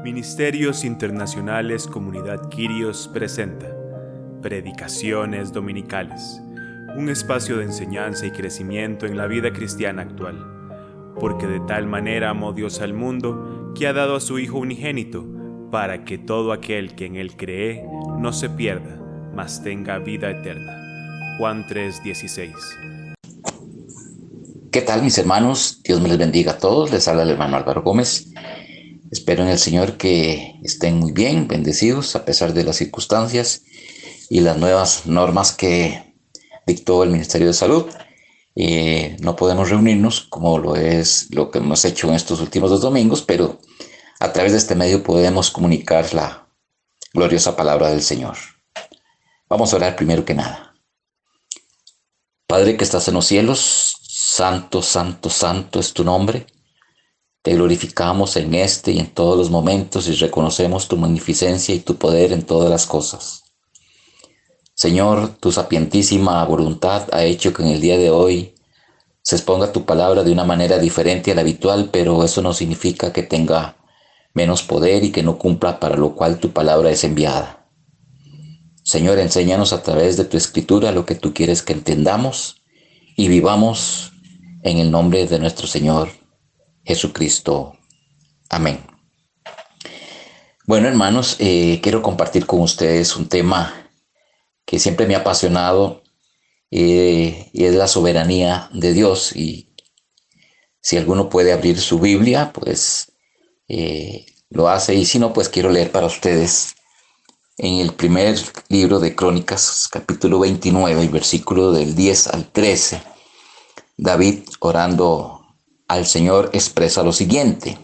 Ministerios Internacionales Comunidad Quirios presenta Predicaciones Dominicales, un espacio de enseñanza y crecimiento en la vida cristiana actual, porque de tal manera amó Dios al mundo que ha dado a su Hijo unigénito, para que todo aquel que en Él cree no se pierda, mas tenga vida eterna. Juan 3:16. ¿Qué tal, mis hermanos? Dios me les bendiga a todos. Les habla el hermano Álvaro Gómez. Espero en el Señor que estén muy bien, bendecidos a pesar de las circunstancias y las nuevas normas que dictó el Ministerio de Salud. No podemos reunirnos como lo que hemos hecho en estos últimos 2 domingos, pero a través de este medio podemos comunicar la gloriosa palabra del Señor. Vamos a orar primero que nada. Padre que estás en los cielos, santo, santo, santo es tu nombre. Te glorificamos en este y en todos los momentos y reconocemos tu magnificencia y tu poder en todas las cosas. Señor, tu sapientísima voluntad ha hecho que en el día de hoy se exponga tu palabra de una manera diferente a la habitual, pero eso no significa que tenga menos poder y que no cumpla para lo cual tu palabra es enviada. Señor, enséñanos a través de tu escritura lo que tú quieres que entendamos y vivamos en el nombre de nuestro Señor Jesucristo. Amén. Bueno, hermanos, quiero compartir con ustedes un tema que siempre me ha apasionado y es la soberanía de Dios. Y si alguno puede abrir su Biblia, pues lo hace. Y si no, pues quiero leer para ustedes en el primer libro de Crónicas, capítulo 29, el versículo del 10 al 13. David, orando al Señor, expresa lo siguiente.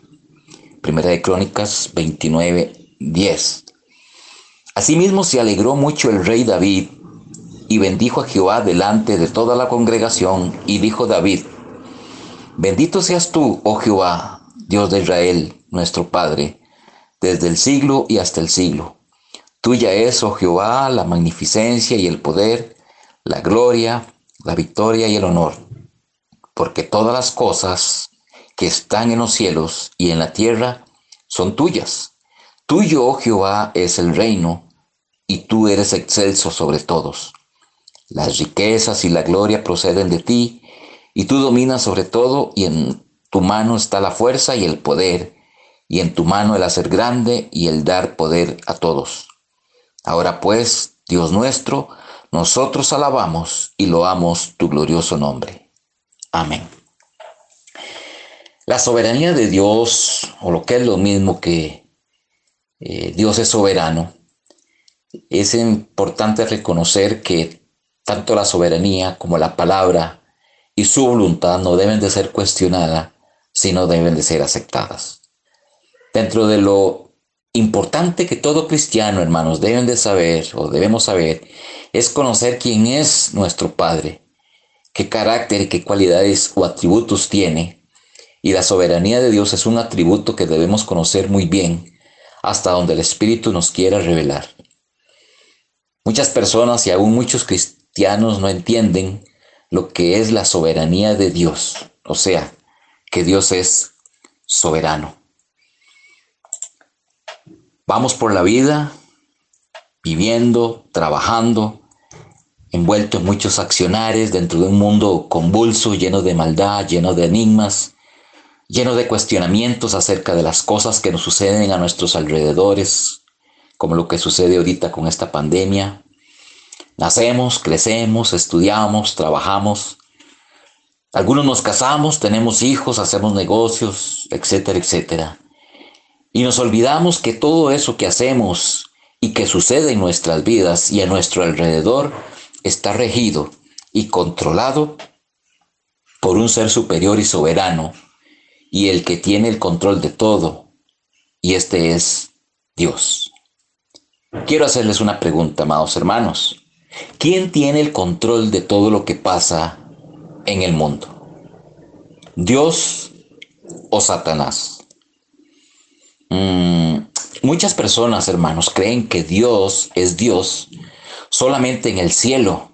Primera de Crónicas 29, 10. Asimismo se alegró mucho el rey David y bendijo a Jehová delante de toda la congregación, y dijo David: Bendito seas tú, oh Jehová, Dios de Israel, nuestro Padre, desde el siglo y hasta el siglo. Tuya es, oh Jehová, la magnificencia y el poder, la gloria, la victoria y el honor. Porque todas las cosas que están en los cielos y en la tierra son tuyas. Tuyo, oh Jehová, es el reino, y tú eres excelso sobre todos. Las riquezas y la gloria proceden de ti, y tú dominas sobre todo, y en tu mano está la fuerza y el poder, y en tu mano el hacer grande y el dar poder a todos. Ahora pues, Dios nuestro, nosotros alabamos y loamos tu glorioso nombre. Amén. La soberanía de Dios, o lo que es lo mismo que Dios es soberano, es importante reconocer que tanto la soberanía como la palabra y su voluntad no deben de ser cuestionadas, sino deben de ser aceptadas. Dentro de lo importante que todo cristiano, hermanos, deben de saber o debemos saber, es conocer quién es nuestro Padre, qué carácter y qué cualidades o atributos tiene. Y la soberanía de Dios es un atributo que debemos conocer muy bien, hasta donde el Espíritu nos quiera revelar. Muchas personas y aún muchos cristianos no entienden lo que es la soberanía de Dios, o sea, que Dios es soberano. Vamos por la vida, viviendo, trabajando, envuelto en muchos accionares dentro de un mundo convulso, lleno de maldad, lleno de enigmas, lleno de cuestionamientos acerca de las cosas que nos suceden a nuestros alrededores, como lo que sucede ahorita con esta pandemia. Nacemos, crecemos, estudiamos, trabajamos. Algunos nos casamos, tenemos hijos, hacemos negocios, etcétera, etcétera. Y nos olvidamos que todo eso que hacemos y que sucede en nuestras vidas y a nuestro alrededor está regido y controlado por un ser superior y soberano, y el que tiene el control de todo, y este es Dios. Quiero hacerles una pregunta, amados hermanos. ¿Quién tiene el control de todo lo que pasa en el mundo? ¿Dios o Satanás? Muchas personas, hermanos, creen que Dios es Dios solamente en el cielo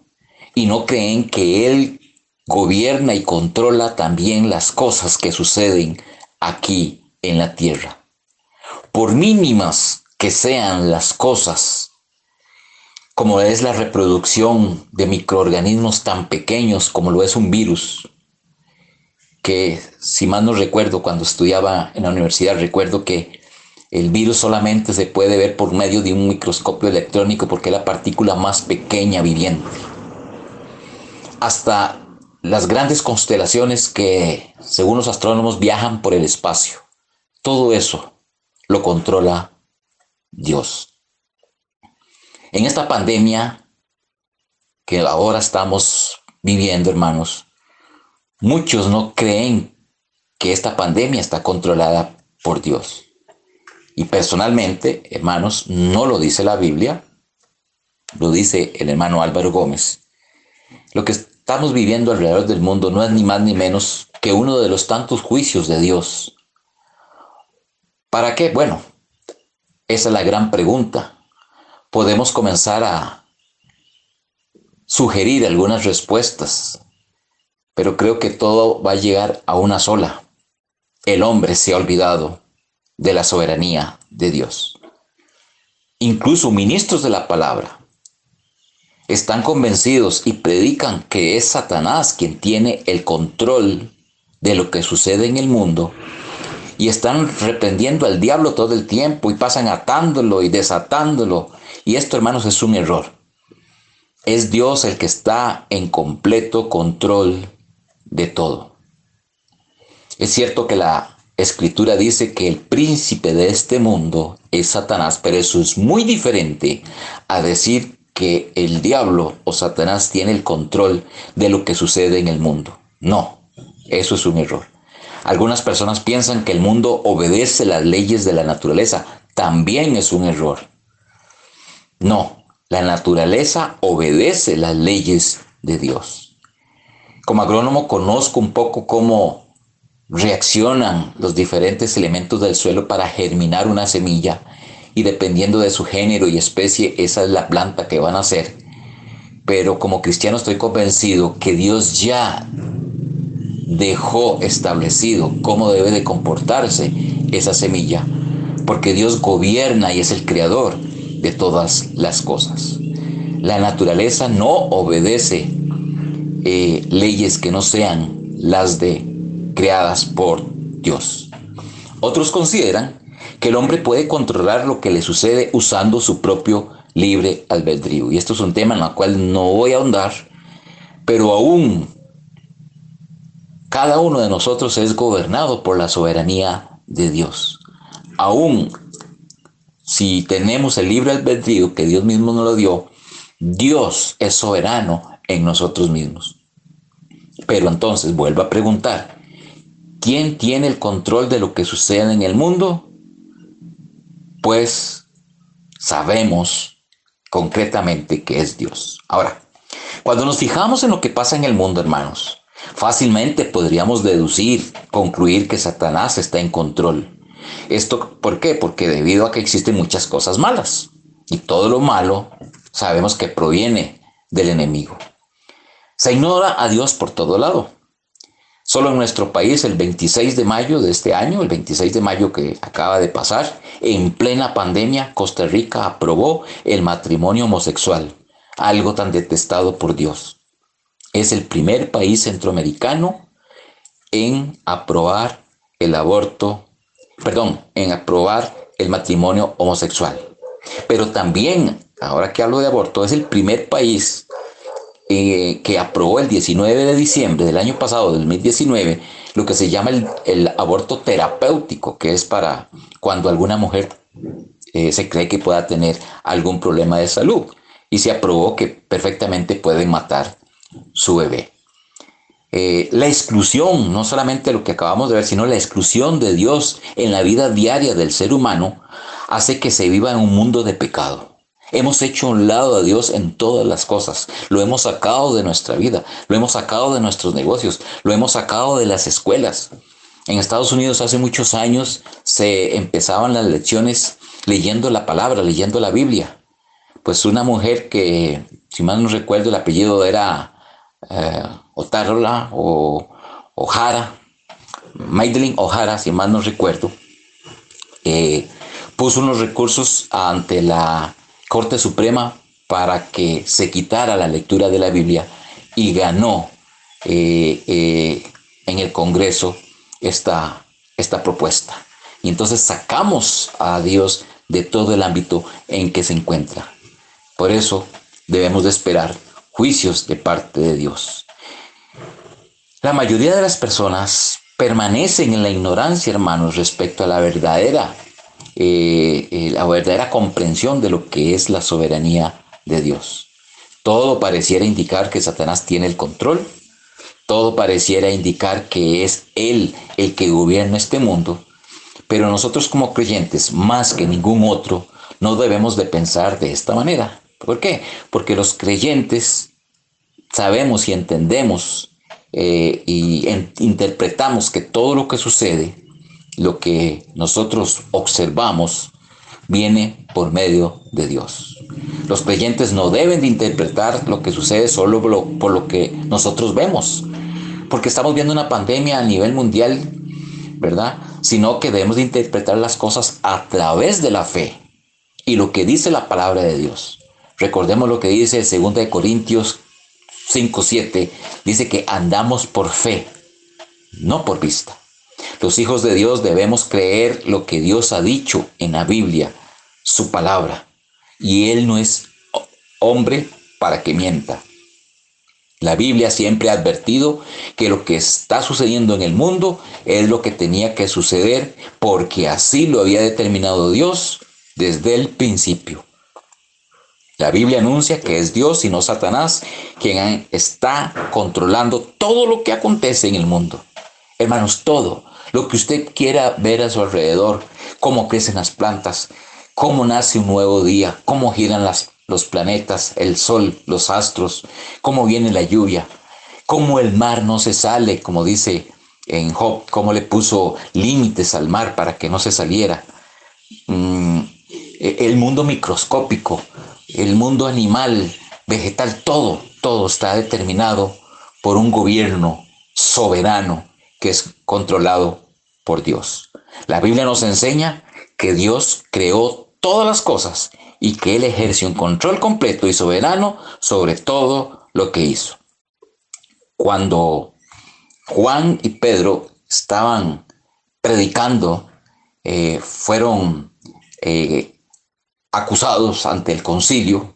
y no creen que Él gobierna y controla también las cosas que suceden aquí en la tierra. por mínimas que sean las cosas, como es la reproducción de microorganismos tan pequeños como lo es un virus, que si mal no recuerdo, cuando estudiaba en la universidad, recuerdo que el virus solamente se puede ver por medio de un microscopio electrónico porque es la partícula más pequeña viviente. Hasta las grandes constelaciones que, según los astrónomos, viajan por el espacio. Todo eso lo controla Dios. En esta pandemia que ahora estamos viviendo, hermanos, muchos no creen que esta pandemia está controlada por Dios. Y personalmente, hermanos, no lo dice la Biblia, lo dice el hermano Álvaro Gómez. Lo que estamos viviendo alrededor del mundo no es ni más ni menos que uno de los tantos juicios de Dios. ¿Para qué? Bueno, esa es la gran pregunta. Podemos comenzar a sugerir algunas respuestas, pero creo que todo va a llegar a una sola. El hombre se ha olvidado de la soberanía de Dios. Incluso ministros de la palabra están convencidos y predican que es Satanás quien tiene el control de lo que sucede en el mundo y están reprendiendo al diablo todo el tiempo y pasan atándolo y desatándolo. Y esto, hermanos, es un error. Es Dios el que está en completo control de todo. Es cierto que la Escritura dice que el príncipe de este mundo es Satanás, pero eso es muy diferente a decir que el diablo o Satanás tiene el control de lo que sucede en el mundo. No, eso es un error. Algunas personas piensan que el mundo obedece las leyes de la naturaleza. También es un error. No, la naturaleza obedece las leyes de Dios. Como agrónomo conozco un poco cómo reaccionan los diferentes elementos del suelo para germinar una semilla y dependiendo de su género y especie, esa es la planta que van a hacer. Pero como cristiano estoy convencido que Dios ya dejó establecido cómo debe de comportarse esa semilla, porque Dios gobierna y es el creador de todas las cosas. La naturaleza no obedece leyes que no sean las creadas por Dios. Otros consideran que el hombre puede controlar lo que le sucede usando su propio libre albedrío. Y esto es un tema en el cual no voy a ahondar, pero aún cada uno de nosotros es gobernado por la soberanía de Dios. Aún si tenemos el libre albedrío que Dios mismo nos lo dio, Dios es soberano en nosotros mismos. Pero entonces vuelvo a preguntar, ¿quién tiene el control de lo que sucede en el mundo? Pues sabemos concretamente que es Dios. Ahora, cuando nos fijamos en lo que pasa en el mundo, hermanos, fácilmente podríamos deducir, concluir que Satanás está en control. ¿Esto por qué? Porque debido a que existen muchas cosas malas. Y todo lo malo sabemos que proviene del enemigo. Se ignora a Dios por todo lado. Solo en nuestro país, el 26 de mayo de este año, el 26 de mayo que acaba de pasar, en plena pandemia, Costa Rica aprobó el matrimonio homosexual, algo tan detestado por Dios. Es el primer país centroamericano en aprobar el matrimonio homosexual. Pero también, ahora que hablo de aborto, es el primer país que aprobó el 19 de diciembre del año pasado, 2019, lo que se llama el aborto terapéutico, que es para cuando alguna mujer se cree que pueda tener algún problema de salud. Y se aprobó que perfectamente pueden matar su bebé. La exclusión, no solamente lo que acabamos de ver, sino la exclusión de Dios en la vida diaria del ser humano, hace que se viva en un mundo de pecado. Hemos hecho a un lado a Dios en todas las cosas. Lo hemos sacado de nuestra vida, lo hemos sacado de nuestros negocios, lo hemos sacado de las escuelas. En Estados Unidos hace muchos años se empezaban las lecciones leyendo la palabra, leyendo la Biblia. Pues una mujer que, si mal no recuerdo, el apellido era Otárola o O'Hara, Madeleine O'Hara, si mal no recuerdo, puso unos recursos ante la Corte Suprema para que se quitara la lectura de la Biblia y ganó en el Congreso esta propuesta. Y entonces sacamos a Dios de todo el ámbito en que se encuentra. Por eso debemos de esperar juicios de parte de Dios. La mayoría de las personas permanecen en la ignorancia, hermanos, respecto a la verdadera comprensión de lo que es la soberanía de Dios. Todo pareciera indicar que Satanás tiene el control. Todo pareciera indicar que es Él el que gobierna este mundo. Pero nosotros como creyentes, más que ningún otro, no debemos de pensar de esta manera. ¿Por qué? Porque los creyentes sabemos y entendemos interpretamos que todo lo que sucede, lo que nosotros observamos, viene por medio de Dios. Los creyentes no deben de interpretar lo que sucede solo por lo que nosotros vemos, porque estamos viendo una pandemia a nivel mundial, ¿verdad? Sino que debemos de interpretar las cosas a través de la fe y lo que dice la palabra de Dios. Recordemos lo que dice 2 Corintios 5:7, dice que andamos por fe, no por vista. Los hijos de Dios debemos creer lo que Dios ha dicho en la Biblia, su palabra, y Él no es hombre para que mienta. La Biblia siempre ha advertido que lo que está sucediendo en el mundo es lo que tenía que suceder porque así lo había determinado Dios desde el principio. La Biblia anuncia que es Dios y no Satanás quien está controlando todo lo que acontece en el mundo. Hermanos, todo lo que usted quiera ver a su alrededor, cómo crecen las plantas, cómo nace un nuevo día, cómo giran los planetas, el sol, los astros, cómo viene la lluvia, cómo el mar no se sale, como dice en Job, cómo le puso límites al mar para que no se saliera. El mundo microscópico, el mundo animal, vegetal, todo está determinado por un gobierno soberano que es controlado por Dios. La Biblia nos enseña que Dios creó todas las cosas y que Él ejerce un control completo y soberano sobre todo lo que hizo. Cuando Juan y Pedro estaban predicando, fueron acusados ante el concilio.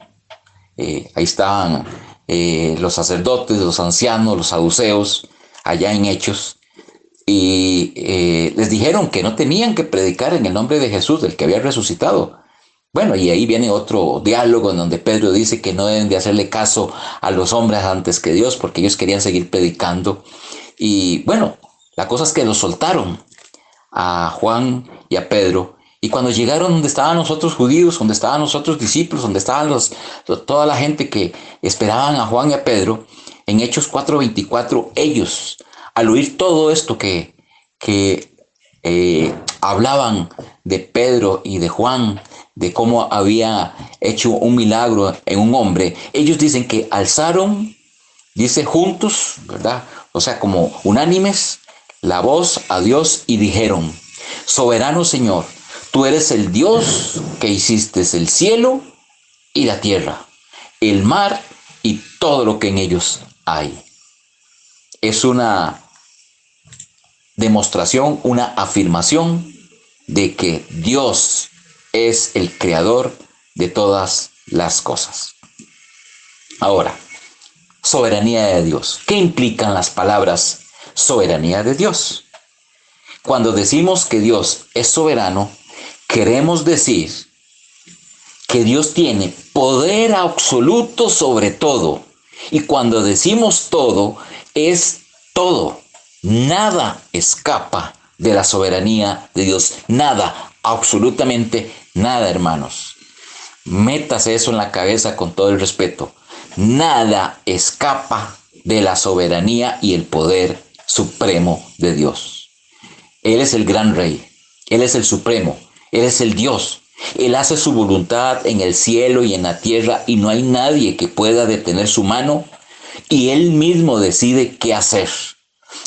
Ahí estaban los sacerdotes, los ancianos, los saduceos, allá en Hechos, y les dijeron que no tenían que predicar en el nombre de Jesús, del que había resucitado. Bueno, y ahí viene otro diálogo en donde Pedro dice que no deben de hacerle caso a los hombres antes que Dios, porque ellos querían seguir predicando. Y bueno, la cosa es que los soltaron a Juan y a Pedro. Y cuando llegaron donde estaban los otros judíos, donde estaban los otros discípulos, donde estaban toda la gente que esperaban a Juan y a Pedro, en Hechos 4:24, ellos, al oír todo esto que hablaban de Pedro y de Juan, de cómo había hecho un milagro en un hombre, ellos dicen que alzaron, dice juntos, ¿verdad? O sea, como unánimes, la voz a Dios y dijeron: soberano Señor, tú eres el Dios que hiciste el cielo y la tierra, el mar y todo lo que en ellos hay. Es una demostración, una afirmación de que Dios es el creador de todas las cosas. Ahora, soberanía de Dios. ¿Qué implican las palabras soberanía de Dios? Cuando decimos que Dios es soberano, queremos decir que Dios tiene poder absoluto sobre todo. Y cuando decimos todo, es todo. Nada escapa de la soberanía de Dios. Nada, absolutamente nada, hermanos. Métase eso en la cabeza con todo el respeto. Nada escapa de la soberanía y el poder supremo de Dios. Él es el gran rey. Él es el supremo. Él es el Dios. Él hace su voluntad en el cielo y en la tierra y no hay nadie que pueda detener su mano y Él mismo decide qué hacer.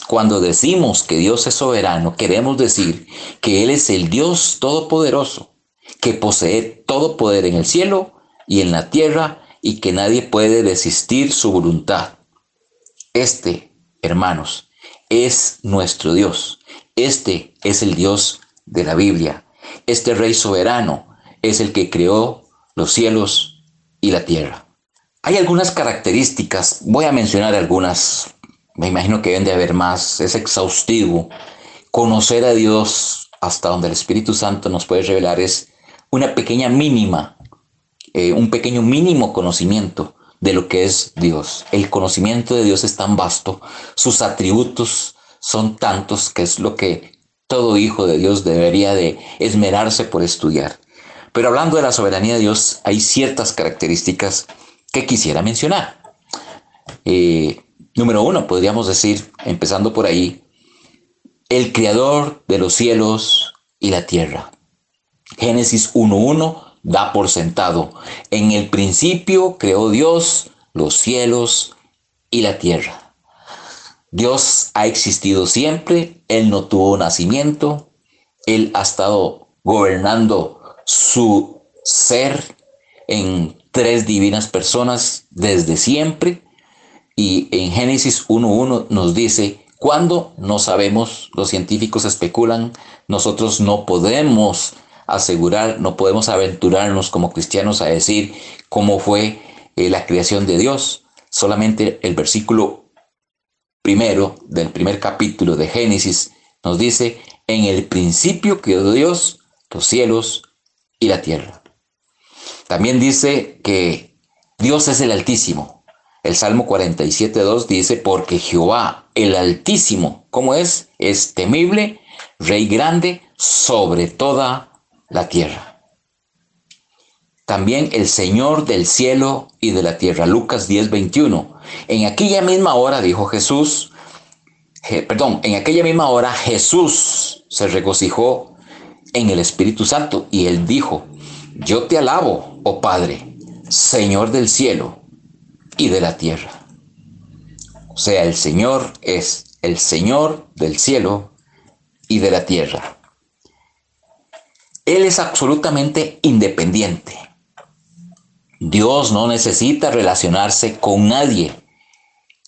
Cuando decimos que Dios es soberano, queremos decir que Él es el Dios todopoderoso, que posee todo poder en el cielo y en la tierra y que nadie puede resistir su voluntad. Este, hermanos, es nuestro Dios. Este es el Dios de la Biblia. Este Rey soberano es el que creó los cielos y la tierra. Hay algunas características, voy a mencionar algunas, me imagino que deben de haber más, es exhaustivo. Conocer a Dios hasta donde el Espíritu Santo nos puede revelar es una pequeña mínima, un pequeño mínimo conocimiento de lo que es Dios. El conocimiento de Dios es tan vasto, sus atributos son tantos, que es lo que todo hijo de Dios debería de esmerarse por estudiar. Pero hablando de la soberanía de Dios, hay ciertas características que quisiera mencionar. Número uno, podríamos decir, empezando por ahí, el creador de los cielos y la tierra. Génesis 1:1 da por sentado: en el principio creó Dios los cielos y la tierra. Dios ha existido siempre, Él no tuvo nacimiento, Él ha estado gobernando su ser en tres divinas personas desde siempre. Y en Génesis 1:1 nos dice: ¿cuándo? No sabemos, los científicos especulan, nosotros no podemos asegurar, no podemos aventurarnos como cristianos a decir cómo fue la creación de Dios. Solamente el versículo primero del primer capítulo de Génesis nos dice: en el principio creó Dios los cielos y la tierra. También dice que Dios es el Altísimo. El Salmo 47:2 dice: porque Jehová, el Altísimo, ¿cómo es? Es temible, Rey grande sobre toda la tierra. También el Señor del cielo y de la tierra. Lucas 10:21. En aquella misma hora dijo Jesús, en aquella misma hora Jesús se regocijó en el Espíritu Santo y él dijo: yo te alabo, oh Padre, Señor del cielo y de la tierra. O sea, el Señor es el Señor del cielo y de la tierra. Él es absolutamente independiente. Dios no necesita relacionarse con nadie.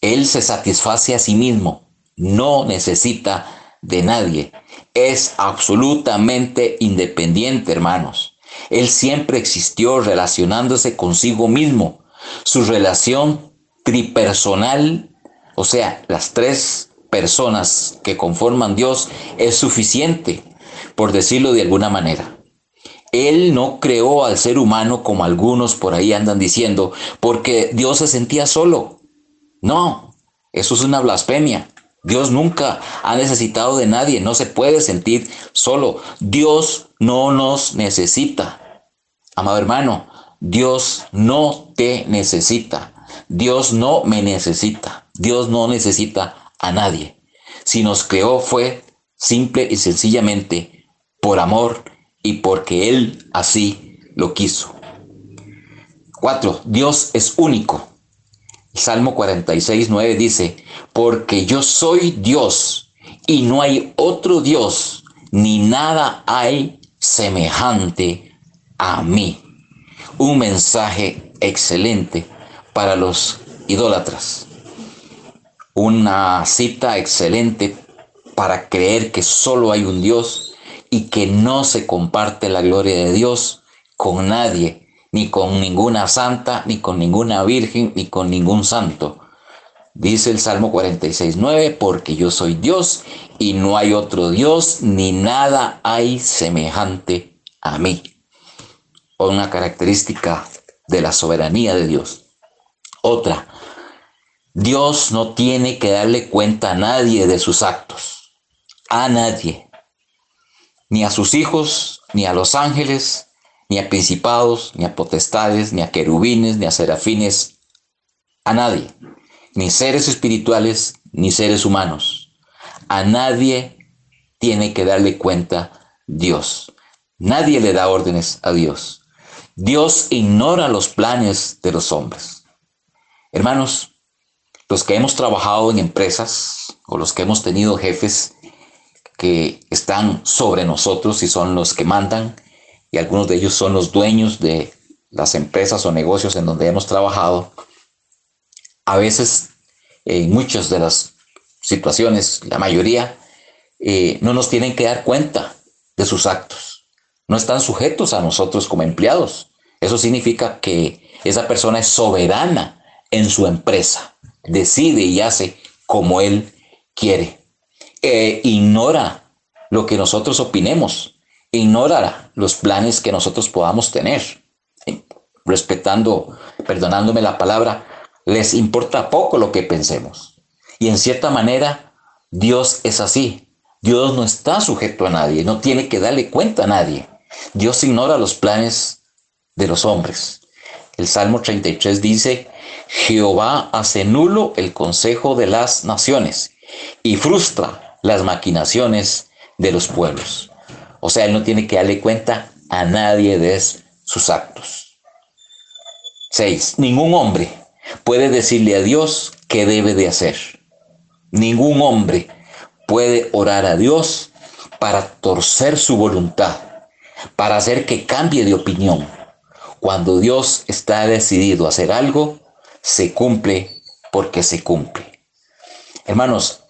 Él se satisface a sí mismo. No necesita de nadie. Es absolutamente independiente, hermanos. Él siempre existió relacionándose consigo mismo. Su relación tripersonal, o sea, las tres personas que conforman Dios, es suficiente, por decirlo de alguna manera. Él no creó al ser humano como algunos por ahí andan diciendo, porque Dios se sentía solo. No, eso es una blasfemia. Dios nunca ha necesitado de nadie, no se puede sentir solo. Dios no nos necesita. Amado hermano, Dios no te necesita. Dios no me necesita. Dios no necesita a nadie. Si nos creó fue simple y sencillamente por amor y porque Él así lo quiso. 4. Dios es único. Salmo 46:9 dice: porque yo soy Dios y no hay otro Dios, ni nada hay semejante a mí. Un mensaje excelente para los idólatras. Una cita excelente para creer que solo hay un Dios y que no se comparte la gloria de Dios con nadie, ni con ninguna santa, ni con ninguna virgen, ni con ningún santo. Dice el Salmo 46:9: porque yo soy Dios y no hay otro Dios, ni nada hay semejante a mí. Una característica de la soberanía de Dios. Otra: Dios no tiene que darle cuenta a nadie de sus actos. A nadie. Ni a sus hijos, ni a los ángeles, ni a principados, ni a potestades, ni a querubines, ni a serafines. A nadie. Ni seres espirituales, ni seres humanos. A nadie tiene que darle cuenta Dios. Nadie le da órdenes a Dios. Dios ignora los planes de los hombres. Hermanos, los que hemos trabajado en empresas o los que hemos tenido jefes que están sobre nosotros y son los que mandan, y algunos de ellos son los dueños de las empresas o negocios en donde hemos trabajado, a veces en muchas de las situaciones, la mayoría, no nos tienen que dar cuenta de sus actos. No están sujetos a nosotros como empleados. Eso significa que esa persona es soberana en su empresa. Decide y hace como él quiere. Ignora lo que nosotros opinemos. Ignora los planes que nosotros podamos tener. Perdonándome la palabra, les importa poco lo que pensemos. Y en cierta manera, Dios es así. Dios no está sujeto a nadie, no tiene que darle cuenta a nadie. Dios ignora los planes de los hombres. El Salmo 33 dice: Jehová hace nulo el consejo de las naciones y frustra las maquinaciones de los pueblos. O sea, él no tiene que darle cuenta a nadie de sus actos. 6. Ningún hombre puede decirle a Dios qué debe de hacer. Ningún hombre puede orar a Dios para torcer su voluntad, para hacer que cambie de opinión. Cuando Dios está decidido a hacer algo, se cumple porque se cumple. Hermanos,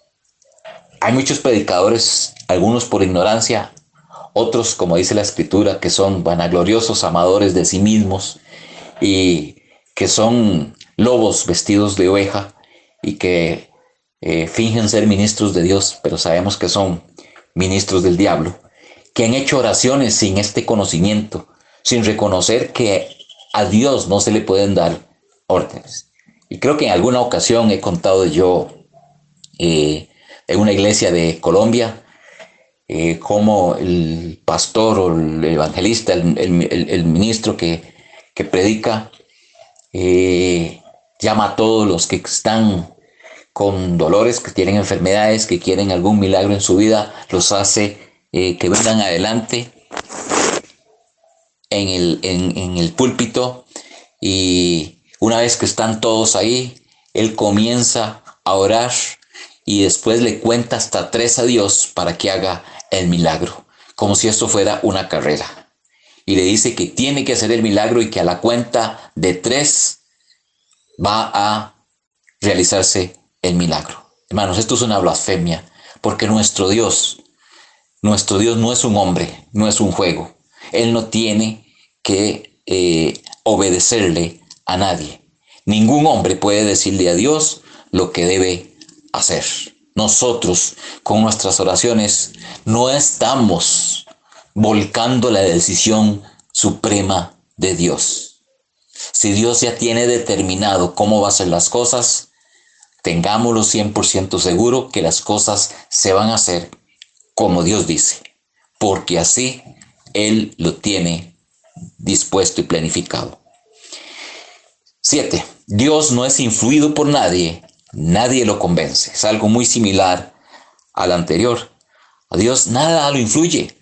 hay muchos predicadores, algunos por ignorancia, otros, como dice la Escritura, que son vanagloriosos, amadores de sí mismos y que son lobos vestidos de oveja y que fingen ser ministros de Dios, pero sabemos que son ministros del diablo, que han hecho oraciones sin este conocimiento, sin reconocer que a Dios no se le pueden dar órdenes. Y creo que en alguna ocasión he contado yo en una iglesia de Colombia, como el pastor o el evangelista, el ministro que predica, llama a todos los que están con dolores, que tienen enfermedades, que quieren algún milagro en su vida, los hace que vengan adelante en el púlpito, y una vez que están todos ahí, él comienza a orar y después le cuenta hasta 3 a Dios para que haga el milagro, como si esto fuera una carrera. Y le dice que tiene que hacer el milagro y que a la cuenta de 3 va a realizarse el milagro. Hermanos, esto es una blasfemia, porque nuestro Dios no es un hombre, no es un juego. Él no tiene que obedecerle a nadie. Ningún hombre puede decirle a Dios lo que debe hacer. Nosotros, con nuestras oraciones, no estamos volcando la decisión suprema de Dios. Si Dios ya tiene determinado cómo va a ser las cosas, tengámoslo 100% seguro que las cosas se van a hacer como Dios dice, porque así Él lo tiene dispuesto y planificado. 7. Dios no es influido por nadie, nadie lo convence. Es algo muy similar al anterior. A Dios nada lo influye.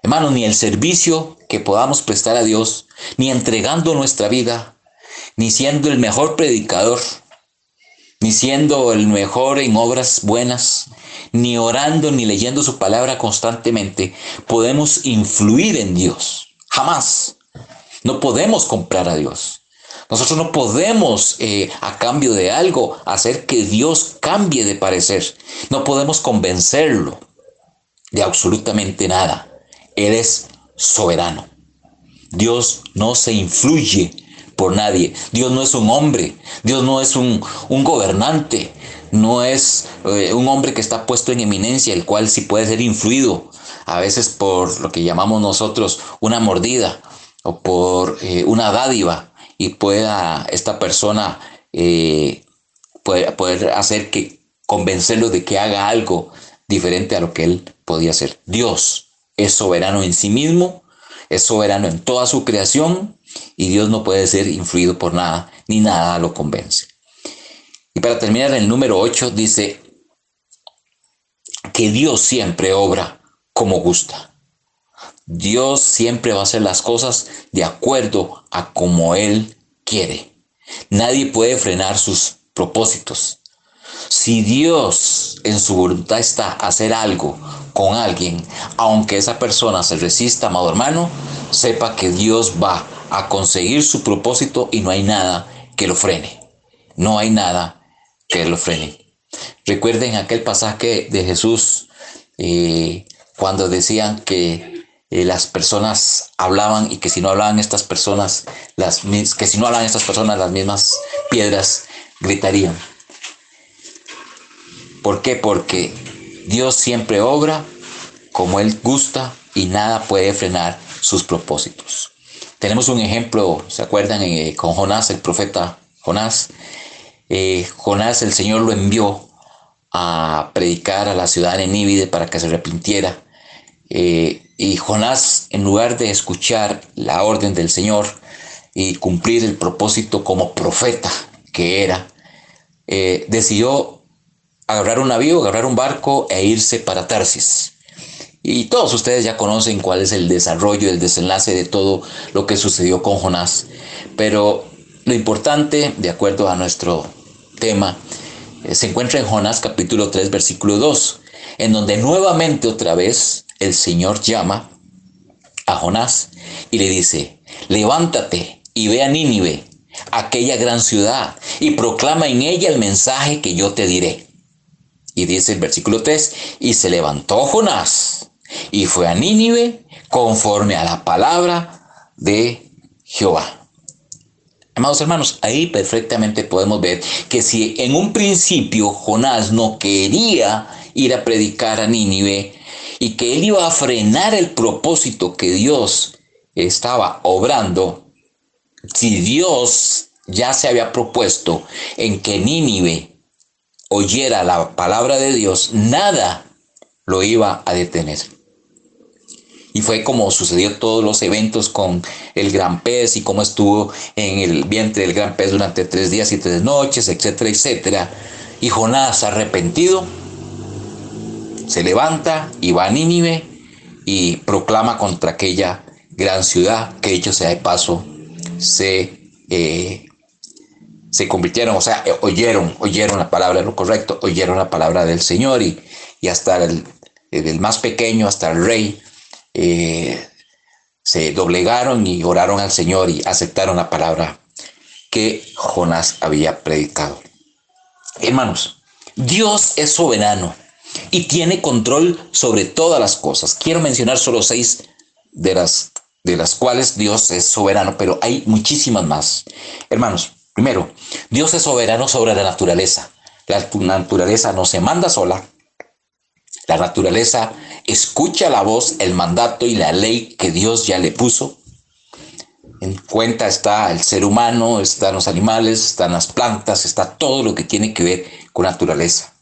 Hermanos, ni el servicio que podamos prestar a Dios, ni entregando nuestra vida, ni siendo el mejor predicador, ni siendo el mejor en obras buenas, ni orando ni leyendo su palabra constantemente, podemos influir en Dios. Jamás. No podemos comprar a Dios. Nosotros no podemos, a cambio de algo, hacer que Dios cambie de parecer. No podemos convencerlo de absolutamente nada. Él es soberano. Dios no se influye por nadie. Dios no es un hombre. Dios no es un gobernante. No es un hombre que está puesto en eminencia, el cual sí puede ser influido a veces por lo que llamamos nosotros una mordida o por una dádiva, y pueda esta persona poder hacer que convencerlo de que haga algo diferente a lo que él podía hacer. Dios es soberano en sí mismo, es soberano en toda su creación, y Dios no puede ser influido por nada, ni nada lo convence. Y para terminar, el número 8 dice que Dios siempre obra como gusta. Dios siempre va a hacer las cosas de acuerdo a como Él quiere. Nadie puede frenar sus propósitos. Si Dios en su voluntad está a hacer algo con alguien, aunque esa persona se resista, amado hermano, sepa que Dios va a conseguir su propósito y no hay nada que lo frene. No hay nada que lo frene. Recuerden aquel pasaje de Jesús cuando decían que las personas hablaban y que si no hablaban estas personas, las mismas piedras gritarían. ¿Por qué? Porque Dios siempre obra como Él gusta y nada puede frenar sus propósitos. Tenemos un ejemplo, ¿se acuerdan? Con Jonás, el profeta Jonás. Jonás, el Señor lo envió a predicar a la ciudad de Nínive para que se arrepintiera. Y Jonás, en lugar de escuchar la orden del Señor y cumplir el propósito como profeta que era, decidió agarrar un navío, agarrar un barco e irse para Tarsis. Y todos ustedes ya conocen cuál es el desarrollo, el desenlace de todo lo que sucedió con Jonás. Pero lo importante, de acuerdo a nuestro tema, se encuentra en Jonás capítulo 3, versículo 2, en donde nuevamente otra vez el Señor llama a Jonás y le dice: levántate y ve a Nínive, aquella gran ciudad, y proclama en ella el mensaje que yo te diré. Y dice el versículo 3, y se levantó Jonás y fue a Nínive conforme a la palabra de Jehová. Amados hermanos, ahí perfectamente podemos ver que si en un principio Jonás no quería ir a predicar a Nínive y que él iba a frenar el propósito que Dios estaba obrando, si Dios ya se había propuesto en que Nínive oyera la palabra de Dios, nada lo iba a detener. Y fue como sucedió todos los eventos con el gran pez y cómo estuvo en el vientre del gran pez durante 3 días y 3 noches, etcétera, etcétera. Y Jonás, arrepentido, se levanta y va a Nínive y proclama contra aquella gran ciudad, que dicho sea de paso, se convirtieron, o sea, oyeron la palabra, lo correcto, oyeron la palabra del Señor y hasta el más pequeño, hasta el rey, se doblegaron y oraron al Señor y aceptaron la palabra que Jonás había predicado. Hermanos, Dios es soberano y tiene control sobre todas las cosas. Quiero mencionar solo 6 de las cuales Dios es soberano, pero hay muchísimas más. Hermanos, primero, Dios es soberano sobre la naturaleza. La naturaleza no se manda sola. La naturaleza escucha la voz, el mandato y la ley que Dios ya le puso. En cuenta está el ser humano, están los animales, están las plantas, está todo lo que tiene que ver con naturaleza.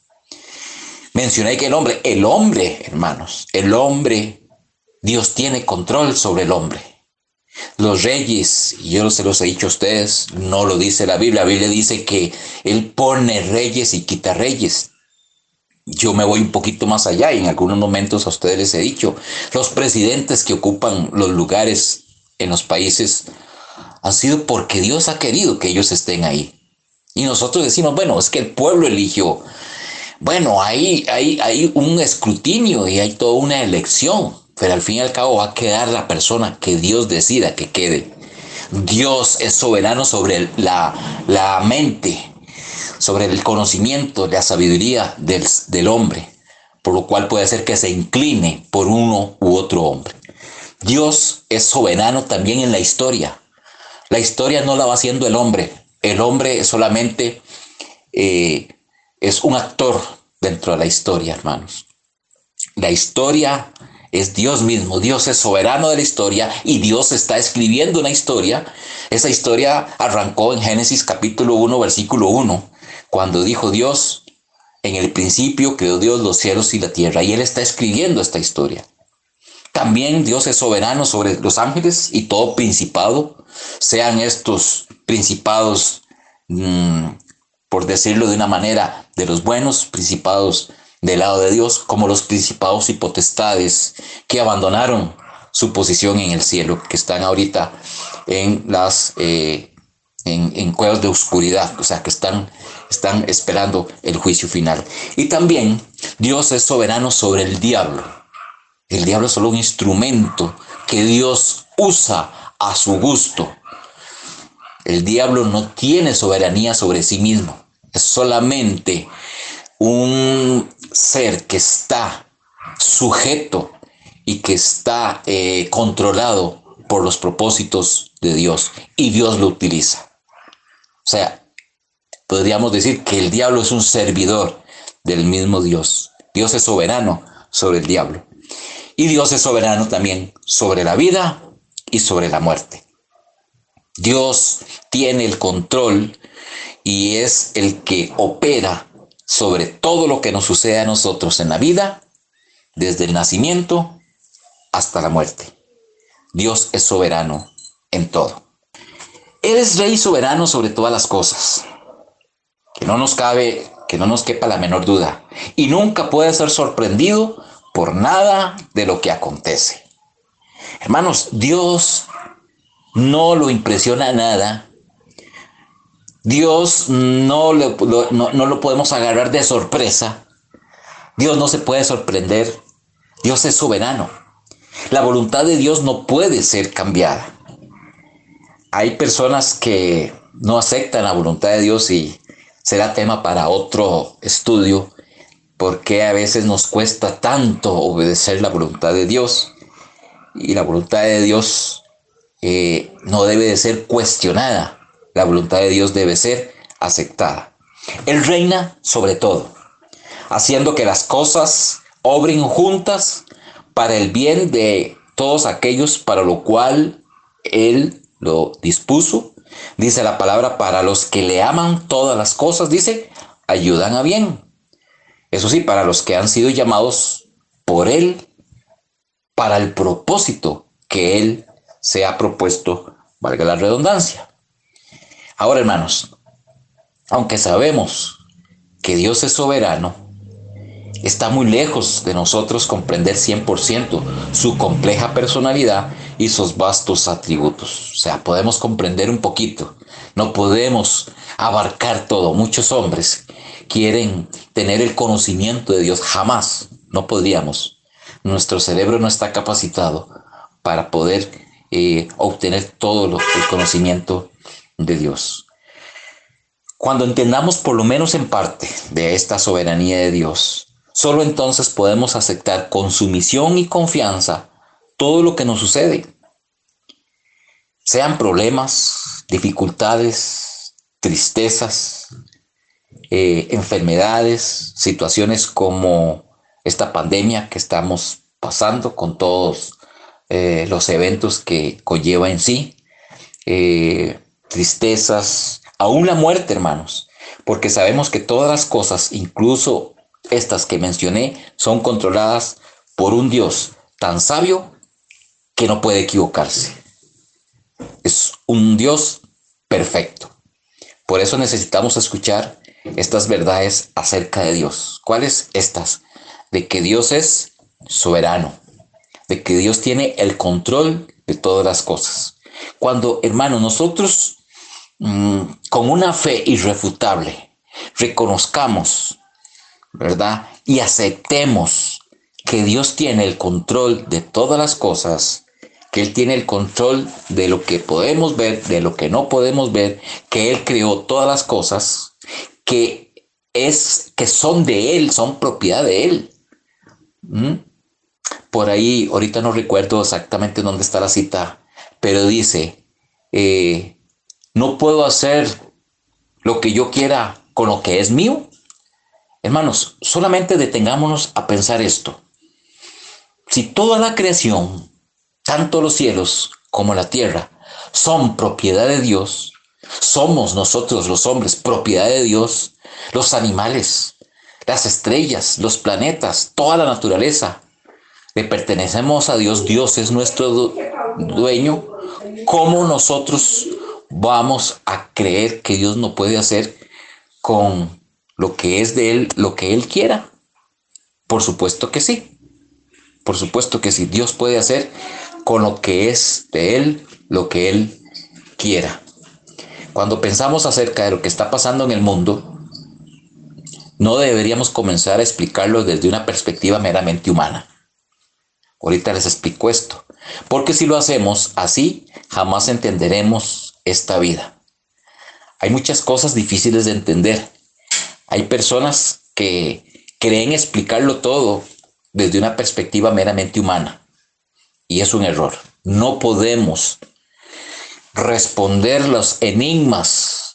Mencioné que el hombre, hermanos, Dios tiene control sobre el hombre. Los reyes, yo se los he dicho a ustedes, no lo dice la Biblia. La Biblia dice que Él pone reyes y quita reyes. Yo me voy un poquito más allá y en algunos momentos a ustedes les he dicho, los presidentes que ocupan los lugares en los países han sido porque Dios ha querido que ellos estén ahí. Y nosotros decimos, bueno, es que el pueblo eligió. Bueno, hay un escrutinio y hay toda una elección, pero al fin y al cabo va a quedar la persona que Dios decida que quede. Dios es soberano sobre la mente, sobre el conocimiento, la sabiduría del hombre, por lo cual puede ser que se incline por uno u otro hombre. Dios es soberano también en la historia. La historia no la va haciendo el hombre. El hombre solamente es un actor dentro de la historia, hermanos. La historia es Dios mismo. Dios es soberano de la historia y Dios está escribiendo una historia. Esa historia arrancó en Génesis capítulo 1, versículo 1, cuando dijo Dios: en el principio creó Dios los cielos y la tierra. Y Él está escribiendo esta historia. También Dios es soberano sobre los ángeles y todo principado, sean estos principados, por decirlo de una manera, de los buenos, principados del lado de Dios, como los principados y potestades que abandonaron su posición en el cielo, que están ahorita en en cuevas de oscuridad, o sea, que están esperando el juicio final. Y también Dios es soberano sobre el diablo. El diablo es solo un instrumento que Dios usa a su gusto. El diablo no tiene soberanía sobre sí mismo. Es solamente un ser que está sujeto y que está controlado por los propósitos de Dios, y Dios lo utiliza. O sea, podríamos decir que el diablo es un servidor del mismo Dios. Dios es soberano sobre el diablo. Y Dios es soberano también sobre la vida y sobre la muerte. Dios tiene el control y es el que opera sobre todo lo que nos sucede a nosotros en la vida, desde el nacimiento hasta la muerte. Dios es soberano en todo. Él es rey soberano sobre todas las cosas. Que no nos quepa la menor duda. Y nunca puede ser sorprendido por nada de lo que acontece. Hermanos, Dios no lo impresiona nada. Dios no lo podemos agarrar de sorpresa. Dios no se puede sorprender. Dios es soberano. La voluntad de Dios no puede ser cambiada. Hay personas que no aceptan la voluntad de Dios, y será tema para otro estudio, porque a veces nos cuesta tanto obedecer la voluntad de Dios. Y la voluntad de Dios no debe de ser cuestionada. La voluntad de Dios debe ser aceptada. Él reina sobre todo, haciendo que las cosas obren juntas para el bien de todos aquellos para lo cual Él lo dispuso. Dice la palabra, para los que le aman todas las cosas, dice, ayudan a bien. Eso sí, para los que han sido llamados por Él, para el propósito que Él se ha propuesto, valga la redundancia. Ahora, hermanos, aunque sabemos que Dios es soberano, está muy lejos de nosotros comprender 100% su compleja personalidad y sus vastos atributos. O sea, podemos comprender un poquito, no podemos abarcar todo. Muchos hombres quieren tener el conocimiento de Dios, jamás, no podríamos. Nuestro cerebro no está capacitado para poder obtener todo el conocimiento de Dios. Cuando entendamos por lo menos en parte de esta soberanía de Dios, solo entonces podemos aceptar con sumisión y confianza todo lo que nos sucede. Sean problemas, dificultades, tristezas, enfermedades, situaciones como esta pandemia que estamos pasando con todos los eventos que conlleva en sí, tristezas, aún la muerte, hermanos, porque sabemos que todas las cosas, incluso estas que mencioné, son controladas por un Dios tan sabio que no puede equivocarse. Es un Dios perfecto. Por eso necesitamos escuchar estas verdades acerca de Dios. ¿Cuáles estas? De que Dios es soberano, de que Dios tiene el control de todas las cosas. Cuando, hermanos, nosotros con una fe irrefutable reconozcamos, ¿verdad? Y aceptemos que Dios tiene el control de todas las cosas, que Él tiene el control de lo que podemos ver, de lo que no podemos ver, que Él creó todas las cosas, que son de Él, son propiedad de Él. Por ahí, ahorita no recuerdo exactamente dónde está la cita, pero dice, no puedo hacer lo que yo quiera con lo que es mío. Hermanos, solamente detengámonos a pensar esto. Si toda la creación, tanto los cielos como la tierra, son propiedad de Dios, somos nosotros los hombres propiedad de Dios, los animales, las estrellas, los planetas, toda la naturaleza, le pertenecemos a Dios, Dios es nuestro dueño. ¿Cómo nosotros vamos a creer que Dios no puede hacer con lo que es de Él, lo que Él quiera? Por supuesto que sí. Por supuesto que sí. Dios puede hacer con lo que es de Él, lo que Él quiera. cuando pensamos acerca de lo que está pasando en el mundo, no deberíamos comenzar a explicarlo desde una perspectiva meramente humana. Ahorita les explico esto, porque si lo hacemos así, jamás entenderemos esta vida. Hay muchas cosas difíciles de entender. Hay personas que creen explicarlo todo desde una perspectiva meramente humana, y es un error. No podemos responder los enigmas,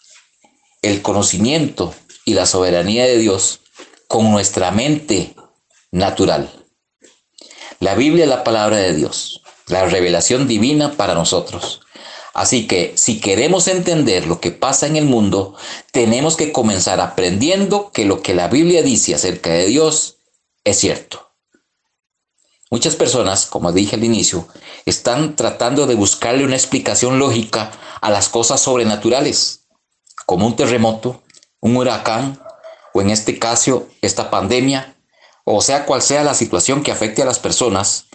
el conocimiento y la soberanía de Dios con nuestra mente natural. La Biblia es la palabra de Dios, la revelación divina para nosotros. Así que si queremos entender lo que pasa en el mundo, tenemos que comenzar aprendiendo que lo que la Biblia dice acerca de Dios es cierto. Muchas personas, como dije al inicio, están tratando de buscarle una explicación lógica a las cosas sobrenaturales, como un terremoto, un huracán, o en este caso, esta pandemia, o sea cual sea la situación que afecte a las personas,